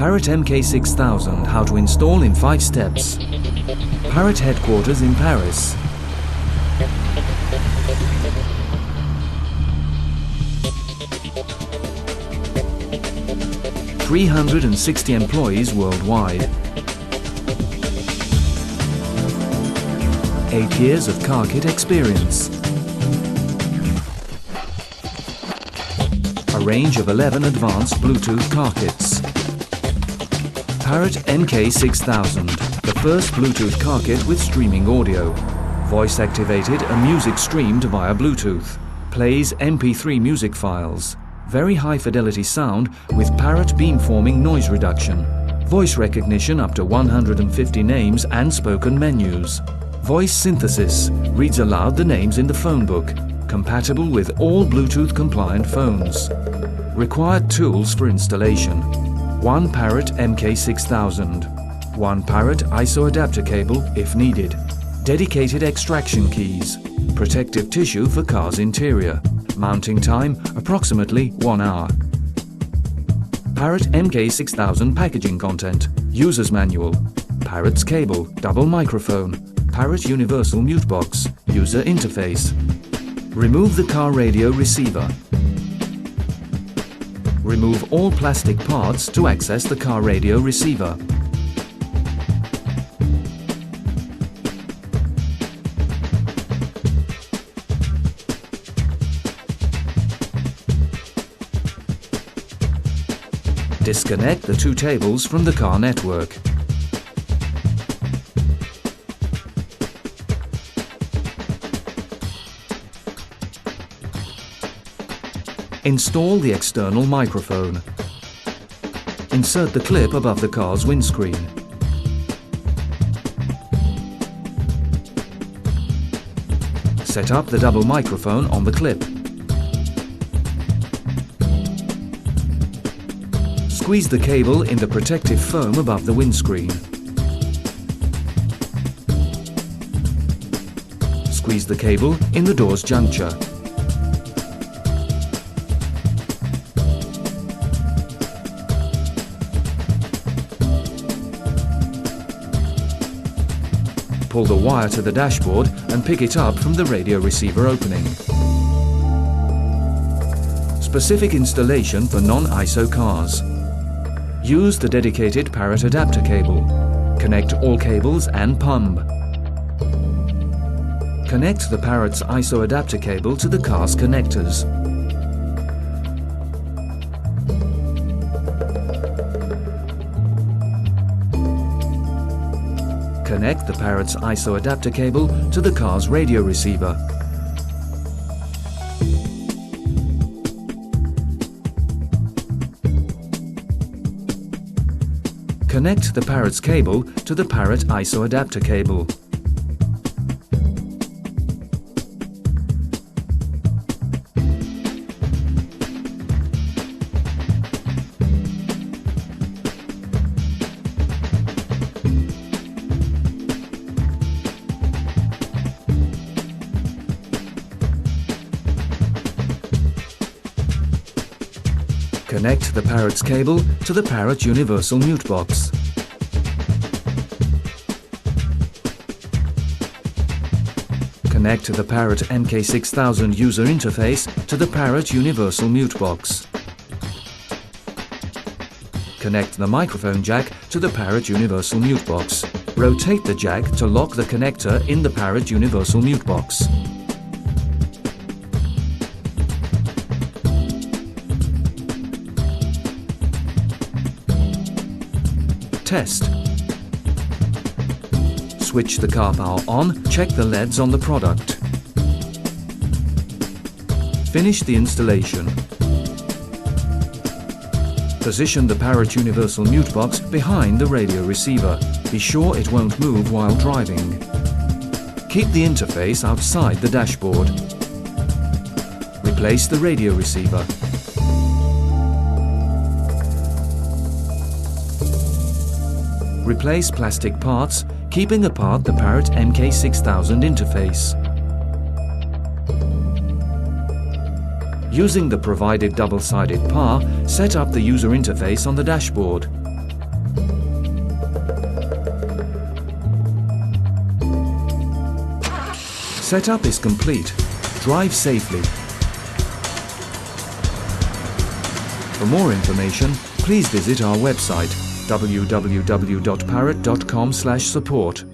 Parrot Mk6000, how to install in 5 steps. Parrot headquarters in Paris. ...360 employees worldwide. 8 years of car kit experience. A range of 11 advanced Bluetooth car kits. Parrot Mk6000, the first Bluetooth car kit with streaming audio. Voice activated and music streamed via Bluetooth. Plays MP3 music files. Very high fidelity sound with Parrot beamforming noise reduction. Voice recognition up to 150 names and spoken menus. Voice synthesis, reads aloud the names in the phone book. Compatible with all Bluetooth compliant phones. Required tools for installation. 1 Parrot Mk6000. 1 Parrot ISO adapter cable if needed. Dedicated extraction keys. Protective tissue for car's interior. Mounting time approximately 1 hour. Parrot Mk6000 packaging content. User's manual. Parrot's cable, double microphone. Parrot universal mute box. User interface. Remove the car radio receiver. Remove all plastic parts to access the car radio receiver. Disconnect the 2 tables from the car network. Install the external microphone. Insert the clip above the car's windscreen. Set up the double microphone on the clip. Squeeze the cable in the protective foam above the windscreen. Squeeze the cable in the door's juncture. Pull the wire to the dashboard and pick it up from the radio receiver opening. Specific installation for non-ISO cars. Use the dedicated Parrot adapter cable. Connect all cables and pump. Connect the Parrot's ISO adapter cable to the car's connectors. Connect the Parrot's ISO adapter cable to the car's radio receiver. Connect the Parrot's cable to the Parrot ISO adapter cable. Connect the Parrot's cable to the Parrot universal mute box. Connect the Parrot Mk6000 user interface to the Parrot universal mute box. Connect the microphone jack to the Parrot universal mute box. Rotate the jack to lock the connector in the Parrot universal mute box. Test. Switch the car power on, check the LEDs on the product. Finish the installation. Position the Parrot universal mute box behind the radio receiver. Be sure it won't move while driving. Keep the interface outside the dashboard. Replace the radio receiver. Replace plastic parts, keeping apart the Parrot Mk6000 interface. Using the provided double-sided PAR, set up the user interface on the dashboard. Setup is complete. Drive safely. For more information, please visit our website www.parrot.com/support.